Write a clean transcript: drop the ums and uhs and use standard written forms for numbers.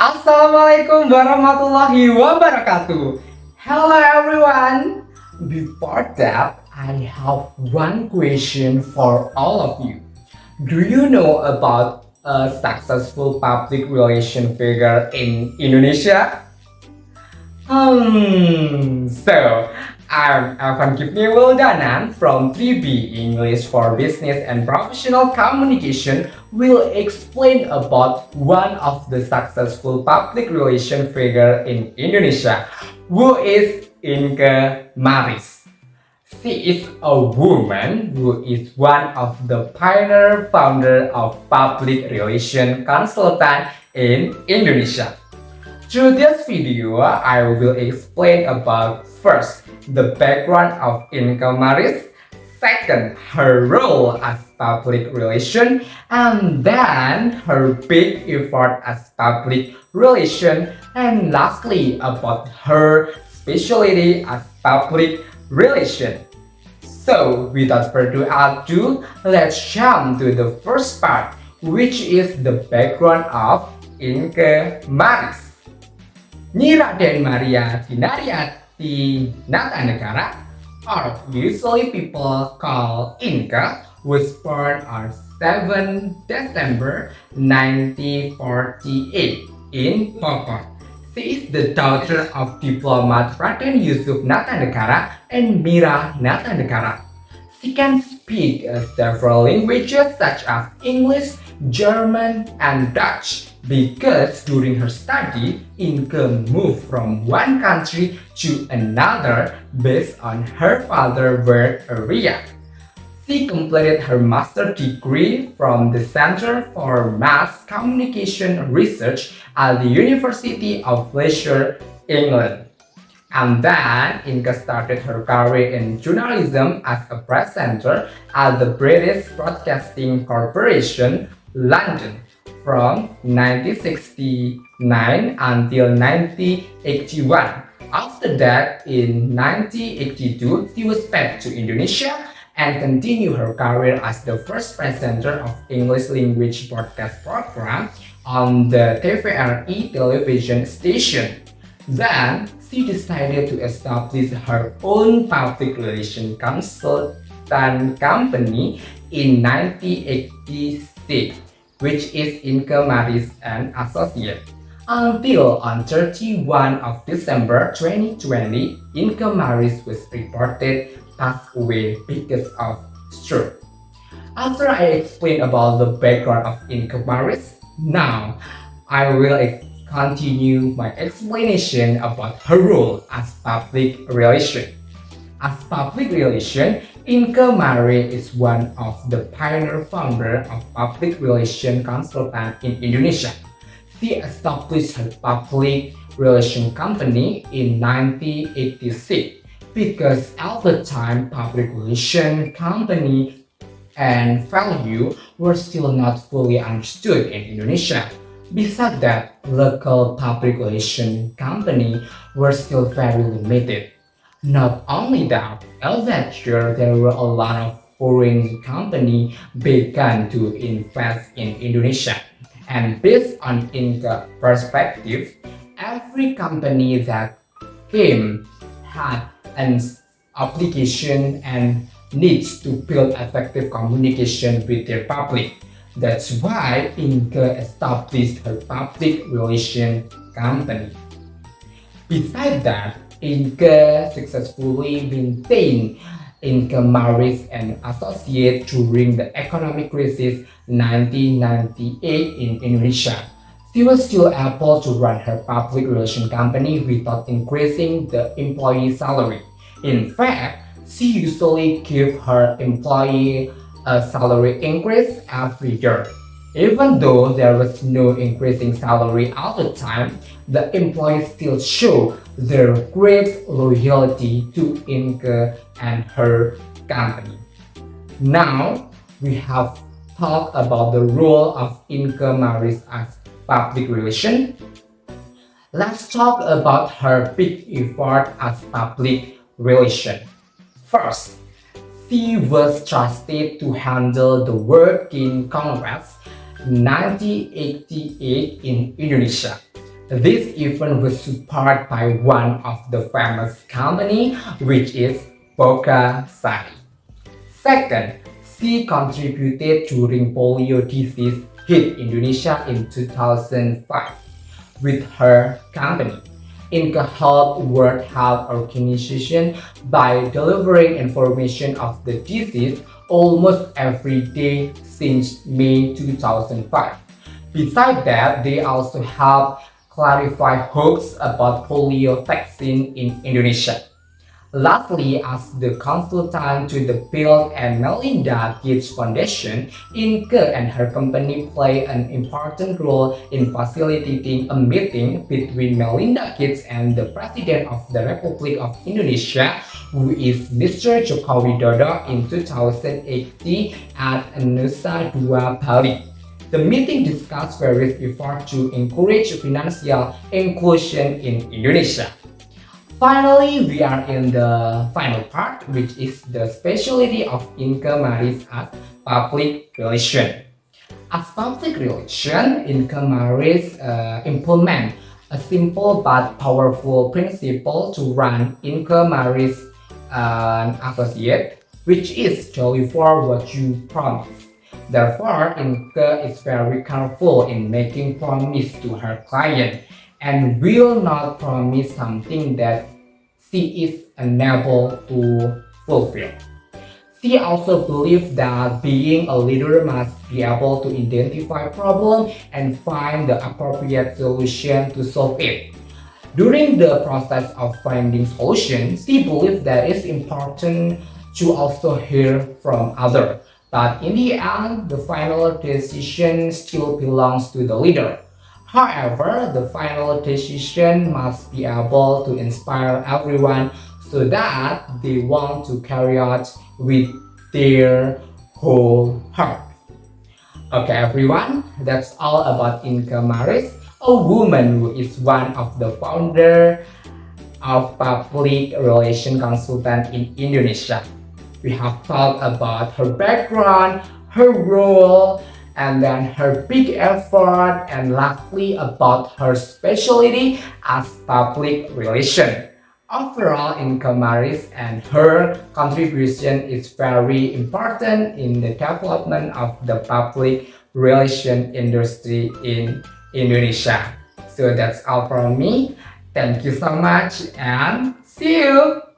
Assalamualaikum warahmatullahi wabarakatuh. Hello everyone. Before that, I have one question for all of you. Do you know about a successful public relation figure in Indonesia? So I'm Evan Gifni Wildanan from 3B English for Business and Professional Communication will explain about one of the successful public relation figure in Indonesia, who is Inke Maris. She is a woman who is one of the pioneer founder of public relation consultant in Indonesia. Through this video, I will explain about first, the background of Inka Maris, second, her role as public relation, and then her big effort as public relation, and lastly about her specialty as public relation. So, without further ado, let's jump to the first part, which is the background of Inke Maris. Nyi Raden Maria Dinariati Natanegara, or usually people call Inka, was born on 7 December 1948 in Bogor. She is the daughter of diplomat Raden Yusuf Natanegara and Mira Natanegara. She can speak several languages such as English, German, and Dutch because during her study, Inke moved from one country to another based on her father's work area. She completed her master's degree from the Center for Mass Communication Research at the University of Leicester, England. And then Inke started her career in journalism as a presenter at the British Broadcasting Corporation, London, from 1969 until 1981. After that, in 1982, she was back to Indonesia and continued her career as the first presenter of English language broadcast program on the TVRI television station. Then, she decided to establish her own public relations consultant company in 1986, which is Inke Maris and Associates. Until on 31 of December 2020, Inke Maris was reported passed away because of stroke. After I explain about the background of Inke Maris, now I will continue my explanation about her role as public relation. As public relation, Inke Maris is one of the pioneer founder of public relation consultant in Indonesia. She established her public relation company in 1986 because at the time public relation company and value were still not fully understood in Indonesia. Besides that, local public relation company were still very limited. Not only that, at that year there were a lot of foreign companies began to invest in Indonesia. And based on Inka perspective, every company that came had an obligation and needs to build effective communication with their public. That's why Inke established her public relation company. Besides that, Inke successfully maintained Inke Maris and Associates during the economic crisis 1998 in Indonesia. She was still able to run her public relation company without increasing the employee salary. In fact, she usually gave her employee a salary increase every year. Even though there was no increasing salary at the time, the employees still show their great loyalty to Inke and her company. Now, we have talked about the role of Inke Maris as public relation. Let's talk about her big effort as public relation. First, she was trusted to handle the work in Congress 1988 in Indonesia. This event was supported by one of the famous company, which is Boca Sari. Second, she contributed during polio disease hit Indonesia in 2005 with her company, Inca Health World Health Organization, by delivering information of the disease almost every day since May 2005. Besides that, they also help clarify hoax about polio vaccine in Indonesia. Lastly, as the consultant to the Bill and Melinda Gates Foundation, Inke and her company play an important role in facilitating a meeting between Melinda Gates and the President of the Republic of Indonesia, who is Mr. Joko Widodo, in 2018 at Nusa Dua, Bali. The meeting discussed various efforts to encourage financial inclusion in Indonesia. Finally, we are in the final part, which is the specialty of Inka Maris as public relation. As public relation, Inka Maris implement a simple but powerful principle to run Inka Maris Associate, which is deliver what you promise. Therefore, Inka is very careful in making promise to her client and will not promise something that she is unable to fulfill. She also believes that being a leader must be able to identify problems and find the appropriate solution to solve it. During the process of finding solutions, she believes that it's important to also hear from others. But in the end, the final decision still belongs to the leader. However, the final decision must be able to inspire everyone so that they want to carry out with their whole heart. Okay, everyone, that's all about Inka Maris, a woman who is one of the founder of public relation consultant in Indonesia. We have talked about her background, her role, and then her big effort, and lastly about her specialty as public relation. Overall, Inka Maris and her contribution is very important in the development of the public relation industry in Indonesia. So that's all from me. Thank you so much and see you!